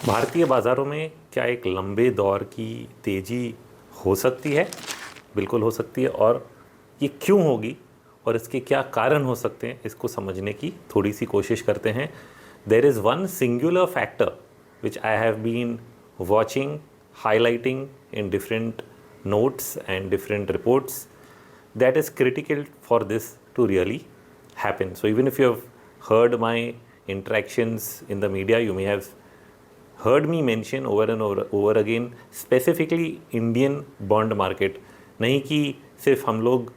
भारतीय बाज़ारों में क्या एक लंबे दौर की तेज़ी हो सकती है? बिल्कुल हो सकती है। और ये क्यों होगी और इसके क्या कारण हो सकते हैं, इसको समझने की थोड़ी सी कोशिश करते हैं। There is one singular factor which I have been watching, highlighting in different notes and different reports that is critical for this to really happen. So even if you have heard my interactions in the media, you may have heard me mention over again specifically Indian bond market. नहीं कि सिर्फ हम लोग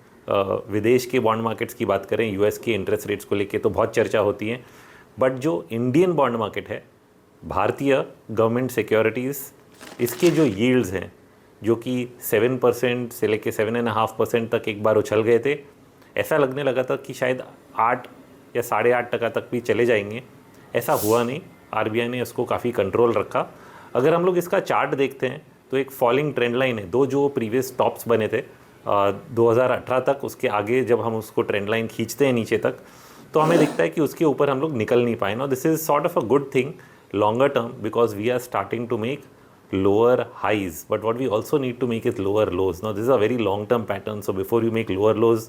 विदेश के bond markets की बात करें, यूएस के इंटरेस्ट रेट्स को लेके तो बहुत चर्चा होती है, बट जो इंडियन बॉन्ड मार्केट है, भारतीय गवर्नमेंट सिक्योरिटीज़, इसके जो यील्ड्स हैं जो कि 7% से लेके 7.5% तक एक बार उछल गए थे, ऐसा लगने लगा था कि शायद 8 या 8.5% तक भी चले जाएंगे। ऐसा हुआ नहीं, आरबीआई ने इसको काफ़ी कंट्रोल रखा। अगर हम लोग इसका चार्ट देखते हैं तो एक फॉलिंग ट्रेंड लाइन है। दो जो प्रीवियस टॉप्स बने थे 2018 तक, उसके आगे जब हम उसको ट्रेंड लाइन खींचते हैं नीचे तक, तो हमें दिखता है कि उसके ऊपर हम लोग निकल नहीं पाए ना। This is sort of a good thing longer term because we are starting to make lower highs, but what we also need to make is lower lows. Now this is a very long term pattern, so before you make lower lows,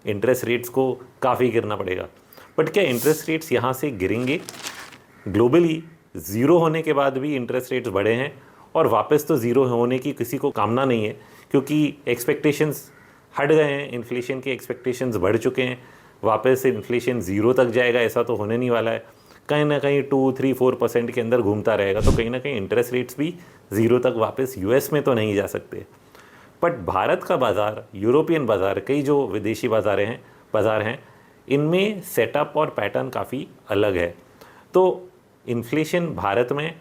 interest rates को काफ़ी गिरना पड़ेगा। But क्या interest rates यहाँ से गिरेंगे? Globally zero होने के बाद भी इंटरेस्ट रेट्स बढ़े हैं और वापस तो ज़ीरो होने की किसी को कामना नहीं है, क्योंकि एक्सपेक्टेशंस हट गए हैं, इन्फ्लेशन के एक्सपेक्टेशंस बढ़ चुके हैं। वापस इन्फ्लेशन ज़ीरो तक जाएगा ऐसा तो होने नहीं वाला है, कहीं ना कहीं 2-3-4% के अंदर घूमता रहेगा। तो कहीं ना कहीं इंटरेस्ट रेट्स भी ज़ीरो तक वापस यूएस में तो नहीं जा सकते। बट भारत का बाज़ार, यूरोपियन बाज़ार, कई जो विदेशी बाज़ार हैं, इनमें सेटअप और पैटर्न काफ़ी अलग है। तो इन्फ्लेशन भारत में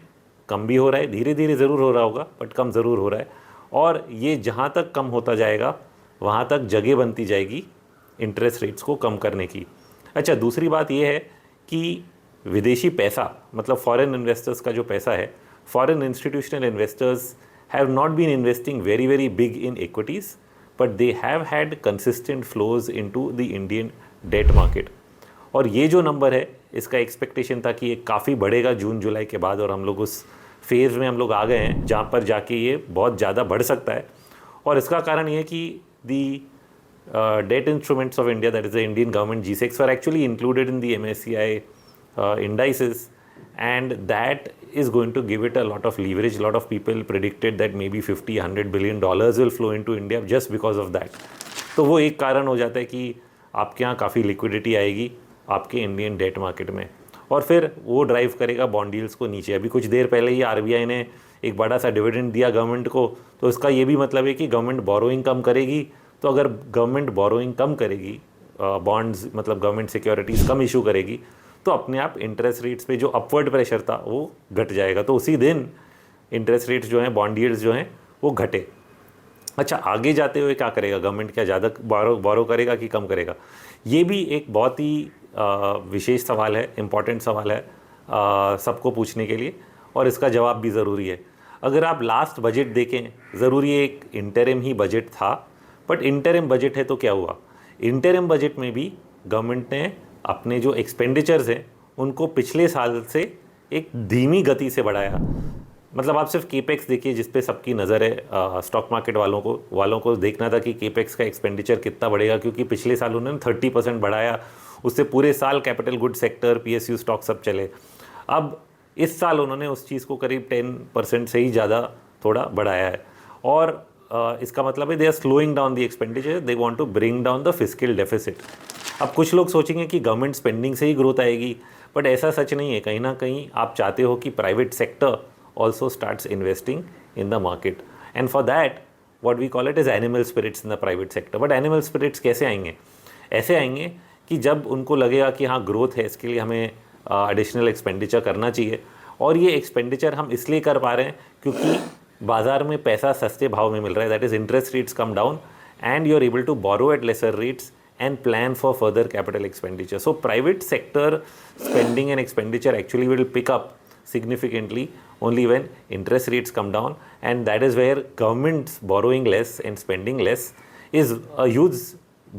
कम भी हो रहा है, धीरे धीरे ज़रूर हो रहा होगा बट कम ज़रूर हो रहा है, और ये जहाँ तक कम होता जाएगा वहाँ तक जगह बनती जाएगी इंटरेस्ट रेट्स को कम करने की। अच्छा, दूसरी बात ये है कि विदेशी पैसा, मतलब फॉरेन इन्वेस्टर्स का जो पैसा है, foreign institutional investors have not been investing very big in equities, but they have had consistent flows into the Indian debt market. और ये जो नंबर है, इसका एक्सपेक्टेशन था कि ये काफ़ी बढ़ेगा जून जुलाई के बाद, और हम लोग उस फेज़ में हम लोग आ गए हैं जहाँ पर जाके ये बहुत ज़्यादा बढ़ सकता है। और इसका कारण ये है कि दी debt instruments of India, that is the Indian government G-Secs, were actually included in the MSCI indices, and that is going to give it a lot of leverage. A lot of people predicted that maybe $50-100 billion will flow into India just because of that. तो वो एक कारण हो जाता है कि आपके यहाँ काफ़ी लिक्विडिटी आएगी आपके इंडियन डेट मार्केट में, और फिर वो ड्राइव करेगा बॉन्ड यील्ड्स को नीचे। अभी कुछ देर पहले ही आरबीआई ने एक बड़ा सा डिविडेंड दिया गवर्नमेंट को, तो इसका ये भी मतलब है कि गवर्नमेंट बोरोइंग कम करेगी। तो अगर गवर्नमेंट बोरोइंग कम करेगी, बॉन्ड्स मतलब गवर्नमेंट सिक्योरिटीज़ कम इशू करेगी, तो अपने आप इंटरेस्ट रेट्स पे जो अपवर्ड प्रेशर था वो घट जाएगा। तो उसी दिन इंटरेस्ट रेट्स जो हैं, बॉन्ड यील्ड्स जो हैं, वो घटे। अच्छा, आगे जाते हुए क्या करेगा गवर्नमेंट? क्या ज़्यादा बोरो करेगा कि कम करेगा? ये भी एक बहुत ही विशेष सवाल है, इम्पॉर्टेंट सवाल है सबको पूछने के लिए, और इसका जवाब भी ज़रूरी है। अगर आप लास्ट बजट देखें, ज़रूरी एक इंटरिम ही बजट था, बट इंटरिम बजट है तो क्या हुआ? इंटरिम बजट में भी गवर्नमेंट ने अपने जो एक्सपेंडिचर्स हैं उनको पिछले साल से एक धीमी गति से बढ़ाया। मतलब आप सिर्फ केपेक्स देखिए, जिस पे सबकी नज़र है, स्टॉक मार्केट वालों को देखना था कि केपेक्स का एक्सपेंडिचर कितना बढ़ेगा, क्योंकि पिछले साल उन्होंने 30% बढ़ाया, उससे पूरे साल capital good sector, PSU stock सब चले। अब इस साल उन्होंने उस चीज़ को करीब 10% से ही ज़्यादा थोड़ा बढ़ाया है, और इसका मतलब है they are slowing down the expenditure, they want to bring down the fiscal deficit. अब कुछ लोग सोचेंगे कि गवर्नमेंट स्पेंडिंग से ही ग्रोथ आएगी, बट ऐसा सच नहीं है। कहीं ना कहीं आप चाहते हो कि private sector also starts investing in the market, and for that what we call it is animal spirits in the private sector. But animal spirits कैसे आएंगे? ऐसे आएंगे कि जब उनको लगेगा कि हाँ ग्रोथ है, इसके लिए हमें एडिशनल एक्सपेंडिचर करना चाहिए, और ये एक्सपेंडिचर हम इसलिए कर पा रहे हैं क्योंकि बाज़ार में पैसा सस्ते भाव में मिल रहा है, that is interest rates come down and you are able to borrow at lesser rates and plan for further capital expenditure. So private sector spending and expenditure actually will pick up significantly only when interest rates come down, and that is where governments borrowing less and spending less is a huge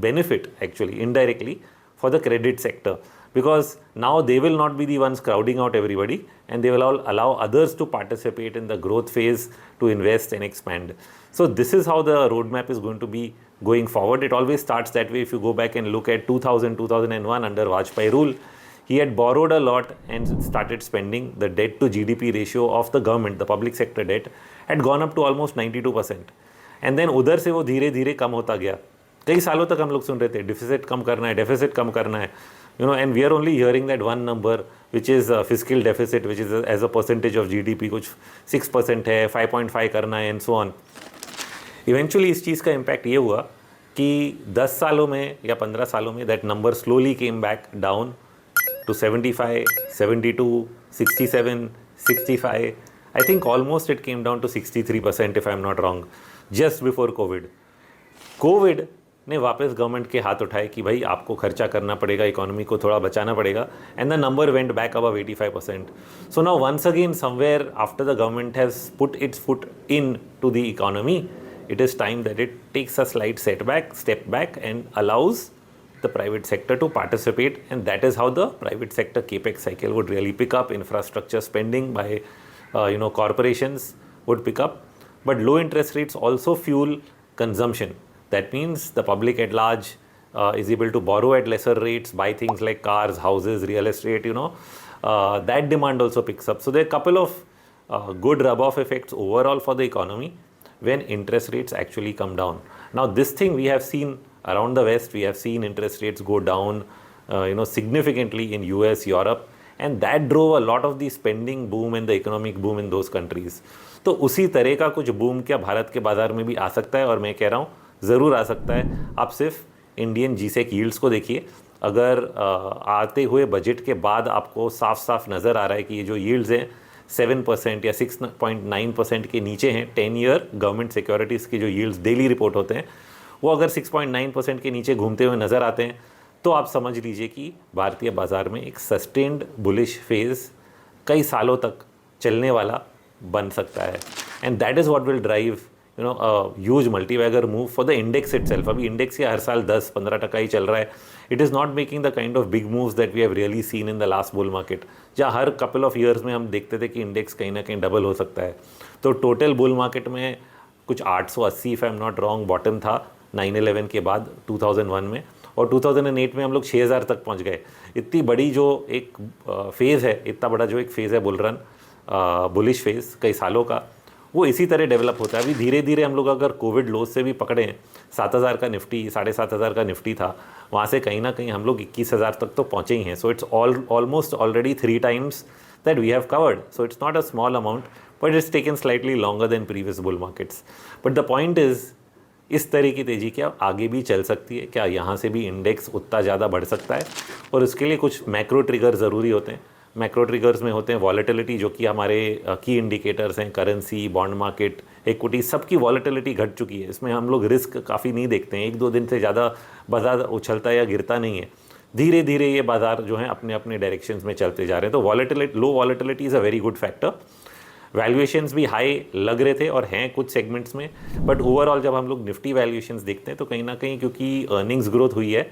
benefit actually indirectly for the credit sector. because now they will not be the ones crowding out everybody, and they will all allow others to participate in the growth phase to invest and expand. So this is how the roadmap is going to be going forward. It always starts that way. If you go back and look at 2000, 2001 under Vajpayee rule, he had borrowed a lot and started spending. The debt to GDP ratio of the government, the public sector debt, had gone up to almost 92%. And then उधर से वो धीरे धीरे कम होता गया. कई सालों तक हम लोग सुन रहे थे डेफिसिट कम करना है, डेफिसिट कम करना है, you know, and we are only hearing that one number which is fiscal deficit, which is as a percentage of GDP, कुछ 6% है, 5.5 करना है, and so on. Eventually इस चीज़ का इम्पैक्ट ये हुआ कि 10 सालों में या 15 सालों में that number slowly came back down to 75, 72, 67, 65. I think almost it came down to 63% if I'm not wrong, just before COVID. COVID ने वापस गवर्नमेंट के हाथ उठाए कि भाई आपको खर्चा करना पड़ेगा, इकोनॉमी को थोड़ा बचाना पड़ेगा, and the number went back above 85%. So now once again somewhere after the government has put its foot into the economy, it is time that it takes a slight step back and allows the private sector to participate, and that is how the private sector capex cycle would really pick up. Infrastructure spending by corporations would pick up, but low interest rates also fuel consumption. That means the public at large is able to borrow at lesser rates, buy things like cars, houses, real estate, that demand also picks up. So there are a couple of good rub-off effects overall for the economy when interest rates actually come down. Now this thing we have seen around the West, we have seen interest rates go down significantly in US, Europe, and that drove a lot of the spending boom and the economic boom in those countries. तो उसी तरह का कुछ boom क्या भारत के बाज़ार में भी आ सकता है, और मैं कह रहा हूँ ज़रूर आ सकता है. आप सिर्फ इंडियन जीसेक यील्ड्स को देखिए. अगर आते हुए बजट के बाद आपको साफ साफ नज़र आ रहा है कि ये जो यील्ड्स हैं 7% या 6.9% के नीचे हैं, 10 ईयर गवर्नमेंट सिक्योरिटीज़ की जो यील्ड्स डेली रिपोर्ट होते हैं वो अगर 6.9% के नीचे घूमते हुए नज़र आते हैं, तो आप समझ लीजिए कि भारतीय बाज़ार में एक सस्टेन्ड बुलिश फेज़ कई सालों तक चलने वाला बन सकता है. And that is what will drive huge multibagger move for the index itself. अभी इंडेक्स ये हर साल 10-15% ही चल रहा है. It is not making the kind of big moves that we have really seen in the last bull market, जहाँ हर कपल ऑफ ईयर्स में हम देखते थे कि इंडेक्स कहीं ना कहीं डबल हो सकता है. तो टोटल बुल मार्केट में कुछ 880 if I am not wrong bottom था 9/11 के बाद 2001 में, और 2008 में हम लोग 6000 तक पहुंच गए. इतनी बड़ी जो एक फेज़ है, इतना बड़ा जो एक फेज़ है बुल रन, बुलिश फेज़ कई सालों का, वो इसी तरह डेवलप होता है. अभी धीरे धीरे हम लोग अगर कोविड लोज से भी पकड़ें, 7000 का निफ्टी, 7500 का निफ्टी था, वहाँ से कहीं ना कहीं हम लोग 21000 तक तो पहुँचे ही हैं. So it's almost already 3 times that we have covered. So it's not a small amount, but it's taken slightly longer than previous bull markets. But the point is, इस तरह की तेज़ी क्या आगे भी चल सकती है? क्या यहाँ से भी इंडेक्स उतना ज़्यादा बढ़ सकता है? और उसके लिए कुछ मैक्रो ट्रिगर ज़रूरी होते हैं. मैक्रो ट्रिगर्स में होते हैं वॉलेटिलिटी, जो कि हमारे की इंडिकेटर्स हैं. करेंसी, बॉन्ड मार्केट, इक्विटी, सबकी वॉलेटिलिटी घट चुकी है. इसमें हम लोग रिस्क काफ़ी नहीं देखते हैं. 1-2 दिन से ज़्यादा बाजार उछलता या गिरता नहीं है. धीरे धीरे ये बाजार जो है अपने अपने डायरेक्शंस में चलते जा रहे हैं. तो low volatility is a very good factor. Valuations भी हाई लग रहे थे और हैं कुछ सेगमेंट्स में, बट ओवरऑल जब हम लोग निफ्टी वैल्यूएशंस देखते हैं तो कहीं ना कहीं क्योंकि अर्निंग्स ग्रोथ हुई है,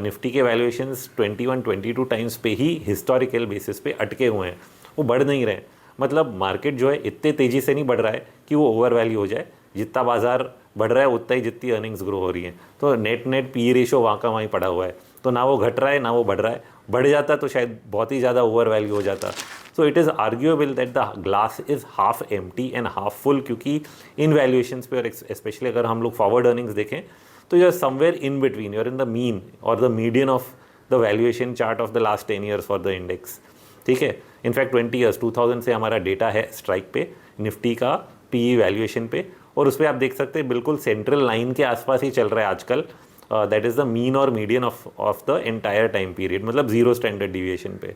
निफ्टी के वैल्यूएशंस 21-22 टाइम्स पे ही हिस्टोरिकल बेसिस पे अटके हुए हैं. वो बढ़ नहीं रहे. मतलब मार्केट जो है इतने तेज़ी से नहीं बढ़ रहा है कि वो ओवर वैल्यू हो जाए. जितना बाजार बढ़ रहा है उतना ही जितनी अर्निंग्स ग्रो हो रही हैं. तो नेट पी रेशो वहाँ का वहीं पड़ा हुआ है. तो ना वो घट रहा है ना वो बढ़ रहा है. बढ़ जाता तो शायद बहुत ही ज़्यादा ओवर वैल्यू हो जाता. So it is arguable that the glass is half empty and half full, क्योंकि इन वैल्यूएशंस पे और स्पेशली अगर हम लोग फॉरवर्ड अर्निंग्स देखें तो you are somewhere in between, you are in the mean और the median of the valuation chart of the last 10 years for the index. ठीक है. इनफैक्ट 20 years 2000 से हमारा डेटा है स्ट्राइक पे निफ्टी का पीई वैल्यूएशन पे, और उस पर आप देख सकते हैं बिल्कुल सेंट्रल लाइन के आसपास ही चल रहा है आजकल. दैट इज़ द मीन और median of the entire time period, मतलब 0 स्टैंडर्ड डिविएशन पे.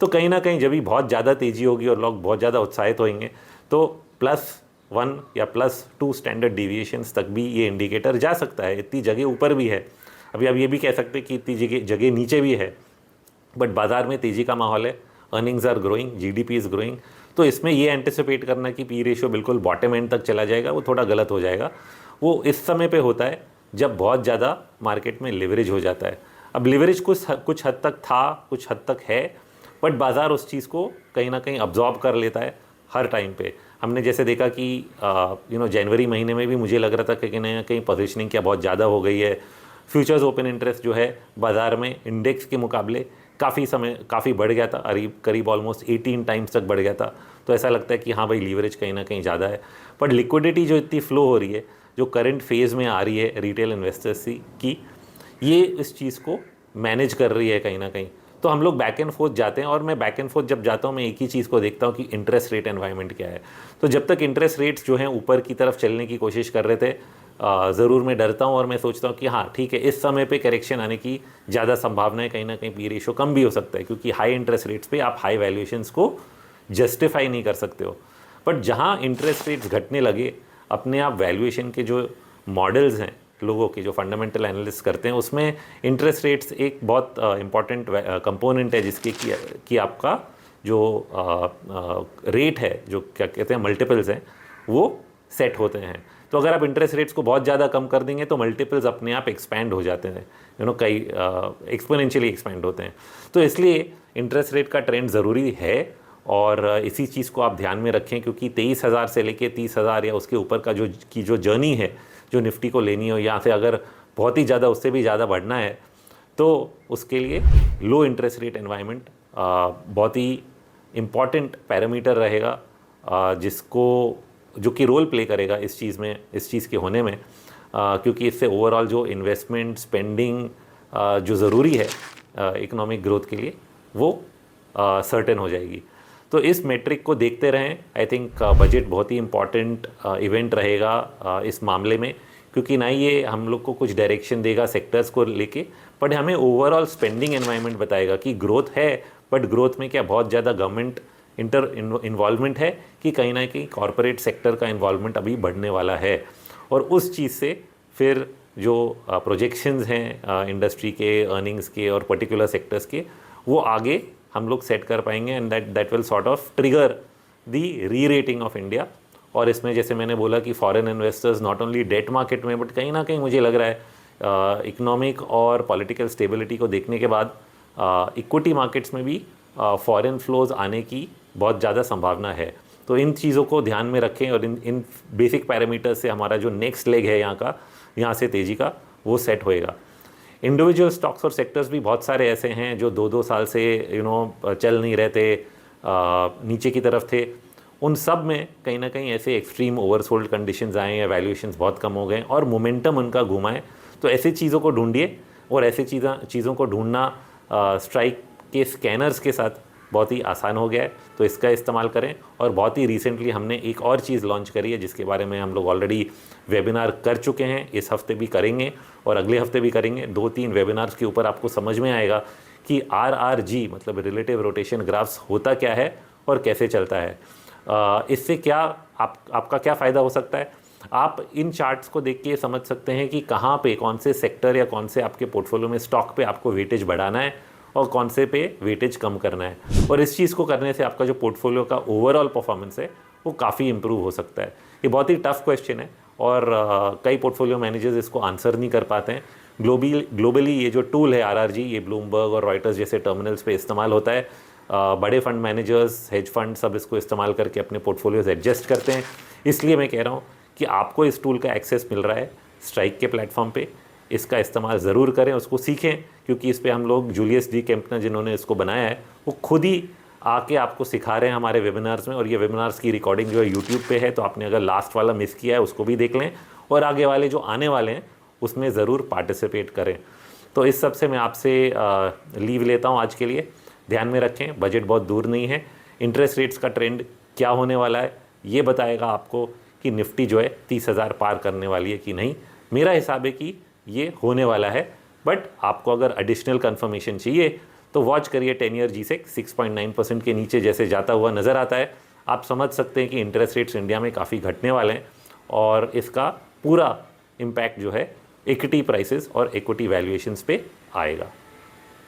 तो कहीं ना कहीं जब भी बहुत ज़्यादा तेज़ी होगी और लोग बहुत ज़्यादा उत्साहित होंगे तो +1 या +2 स्टैंडर्ड डिविएशंस तक भी ये इंडिकेटर जा सकता है. इतनी जगह ऊपर भी है. अभी आप ये भी कह सकते हैं कि इतनी जगह नीचे भी है, बट बाज़ार में तेज़ी का माहौल है. Earnings are growing, GDP is growing. तो इसमें ये एंटिसिपेट करना कि पी रेशियो बिल्कुल बॉटम एंड तक चला जाएगा, वो थोड़ा गलत हो जाएगा. वो इस समय पे होता है जब बहुत ज़्यादा मार्केट में लिवरेज हो जाता है. अब लिवरेज कुछ हद तक था, कुछ हद तक है, बट बाज़ार उस चीज़ को कहीं ना कहीं अब्जॉर्ब कर लेता है हर टाइम पे। हमने जैसे देखा कि जनवरी महीने में भी मुझे लग रहा था कि कहीं ना कहीं पोजीशनिंग क्या बहुत ज़्यादा हो गई है। फ्यूचर्स ओपन इंटरेस्ट जो है बाज़ार में इंडेक्स के मुकाबले काफ़ी बढ़ गया था, करीब ऑलमोस्ट 18 टाइम्स तक बढ़ गया था। तो ऐसा लगता है कि हाँ भाई लीवरेज कहीं ना कहीं ज़्यादा है। पर लिक्विडिटी जो इतनी फ्लो हो रही है, जो करंट फेज़ में आ रही है रिटेल इन्वेस्टर्स की, ये इस चीज़ को मैनेज कर रही है कहीं ना कहीं। तो हम लोग बैक एंड फोर्थ जाते हैं, और मैं बैक एंड फोर्थ जब जाता हूँ मैं एक ही चीज़ को देखता हूँ कि इंटरेस्ट रेट एनवायरनमेंट क्या है। तो जब तक इंटरेस्ट रेट्स जो हैं ऊपर की तरफ चलने की कोशिश कर रहे थे, ज़रूर मैं डरता हूँ और मैं सोचता हूँ कि हाँ ठीक है, इस समय पे करेक्शन आने की ज़्यादा संभावना है, कहीं ना कहीं पी रेशो कम भी हो सकता है, क्योंकि हाई इंटरेस्ट रेट्स पे आप हाई वैल्यूएशंस को जस्टिफाई नहीं कर सकते हो। बट जहाँ इंटरेस्ट रेट्स घटने लगे, अपने आप वैल्यूएशन के जो मॉडल्स हैं लोगों के, जो फंडामेंटल एनालिस्ट करते हैं, उसमें इंटरेस्ट रेट्स एक बहुत इंपॉर्टेंट कंपोनेंट है, जिसके कि आपका जो रेट है, जो क्या कहते हैं मल्टीपल्स हैं, वो सेट होते हैं। तो अगर आप इंटरेस्ट रेट्स को बहुत ज़्यादा कम कर देंगे तो मल्टीपल्स अपने आप एक्सपैंड हो जाते हैं, कई एक्सपोनेंशियली एक्सपैंड होते हैं। तो इसलिए इंटरेस्ट रेट का ट्रेंड ज़रूरी है, और इसी चीज़ को आप ध्यान में रखें, क्योंकि 23,000 से लेके 30,000 या उसके ऊपर का जो जर्नी है, जो निफ्टी को लेनी हो, यहाँ से अगर बहुत ही ज़्यादा उससे भी ज़्यादा बढ़ना है, तो उसके लिए लो इंटरेस्ट रेट एनवायरनमेंट बहुत ही इम्पॉर्टेंट पैरामीटर रहेगा, जो कि रोल प्ले करेगा इस चीज़ के होने में, क्योंकि इससे ओवरऑल जो इन्वेस्टमेंट स्पेंडिंग जो ज़रूरी है इकोनॉमिक ग्रोथ के लिए, वो सर्टेन हो जाएगी। तो इस मेट्रिक को देखते रहें। आई थिंक बजट बहुत ही इम्पॉर्टेंट इवेंट रहेगा इस मामले में, क्योंकि ना ये हम लोग को कुछ डायरेक्शन देगा सेक्टर्स को लेके, बट हमें ओवरऑल स्पेंडिंग एनवायरनमेंट बताएगा कि ग्रोथ है, बट ग्रोथ में क्या बहुत ज़्यादा गवर्नमेंट इन्वॉल्वमेंट है, कि कहीं ना कहीं कॉरपोरेट सेक्टर का इन्वॉल्वमेंट अभी बढ़ने वाला है। और उस चीज़ से फिर जो प्रोजेक्शंस हैं इंडस्ट्री के अर्निंग्स के और पर्टिकुलर सेक्टर्स के, वो आगे हम लोग सेट कर पाएंगे, and that will sort of trigger दी री रेटिंग ऑफ इंडिया। और इसमें जैसे मैंने बोला कि foreign investors not only debt market में, बट कहीं ना कहीं मुझे लग रहा है इकोनॉमिक और पॉलिटिकल स्टेबिलिटी को देखने के बाद इक्विटी मार्केट्स में भी फॉरेन फ्लोज आने की बहुत ज़्यादा संभावना है। तो इन चीज़ों को ध्यान में रखें, और इन बेसिक पैरामीटर्स से हमारा जो नेक्स्ट लेग है यहाँ से तेज़ी का, वो सेट होएगा। इंडिविजुअल स्टॉक्स और सेक्टर्स भी बहुत सारे ऐसे हैं जो 2-2 साल से चल नहीं रहे थे, नीचे की तरफ थे। उन सब में कहीं ना कहीं ऐसे एक्सट्रीम ओवरसोल्ड कंडीशंस आए या वैल्यूएशंस बहुत कम हो गए और मोमेंटम उनका घुमा है। तो ऐसी चीज़ों को ढूंढिए, और ऐसी चीज़ों को ढूंढना स्ट्राइक के स्कैनर्स के साथ बहुत ही आसान हो गया है, तो इसका इस्तेमाल करें। और बहुत ही रिसेंटली हमने एक और चीज़ लॉन्च करी है, जिसके बारे में हम लोग ऑलरेडी वेबिनार कर चुके हैं, इस हफ्ते भी करेंगे और अगले हफ्ते भी करेंगे। 2-3 वेबिनार्स के ऊपर आपको समझ में आएगा कि RRG मतलब रिलेटिव रोटेशन ग्राफ्स होता क्या है और कैसे चलता है। इससे क्या आपका क्या फ़ायदा हो सकता है। आप इन चार्ट्स को देख के समझ सकते हैं कि कहाँ पे कौन से सेक्टर या कौन से आपके पोर्टफोलियो में स्टॉक पे आपको वेटेज बढ़ाना है और कौन से पे वेटेज कम करना है। और इस चीज़ को करने से आपका जो पोर्टफोलियो का ओवरऑल परफॉर्मेंस है वो काफ़ी इंप्रूव हो सकता है। ये बहुत ही टफ क्वेश्चन है, और कई पोर्टफोलियो मैनेजर्स इसको आंसर नहीं कर पाते हैं। ग्लोबली ये जो टूल है RRG, ये ब्लूमबर्ग और रॉयटर्स जैसे टर्मिनल्स पे इस्तेमाल होता है। बड़े फंड मैनेजर्स, हेज फंड सब इसको इस्तेमाल करके अपने पोर्टफोलियोज एडजस्ट करते हैं। इसलिए मैं कह रहा हूँ कि आपको इस टूल का एक्सेस मिल रहा है स्ट्राइक के प्लेटफॉर्म पे, इसका इस्तेमाल ज़रूर करें, उसको सीखें, क्योंकि इस पे हम लोग जूलियस डी कैंपनर जिन्होंने इसको बनाया है वो खुद ही आके आपको सिखा रहे हैं हमारे वेबिनार्स में। और ये वेबिनार्स की रिकॉर्डिंग जो है यूट्यूब पे है, तो आपने अगर लास्ट वाला मिस किया है उसको भी देख लें, और आगे वाले जो आने वाले हैं उसमें ज़रूर पार्टिसिपेट करें। तो इस सब से मैं आपसे लीव लेता हूँ आज के लिए। ध्यान में रखें, बजट बहुत दूर नहीं है। इंटरेस्ट रेट्स का ट्रेंड क्या होने वाला है ये बताएगा आपको कि निफ्टी जो है 30,000 पार करने वाली है कि नहीं। मेरा हिसाब है कि ये होने वाला है, बट आपको अगर एडिशनल कंफर्मेशन चाहिए तो वॉच करिए 10 ईयर G-Sec 6.9% के नीचे जैसे जाता हुआ नज़र आता है, आप समझ सकते हैं कि इंटरेस्ट रेट्स इंडिया में काफ़ी घटने वाले हैं, और इसका पूरा इम्पैक्ट जो है इक्विटी प्राइसेस और इक्विटी वैल्यूएशंस पे आएगा।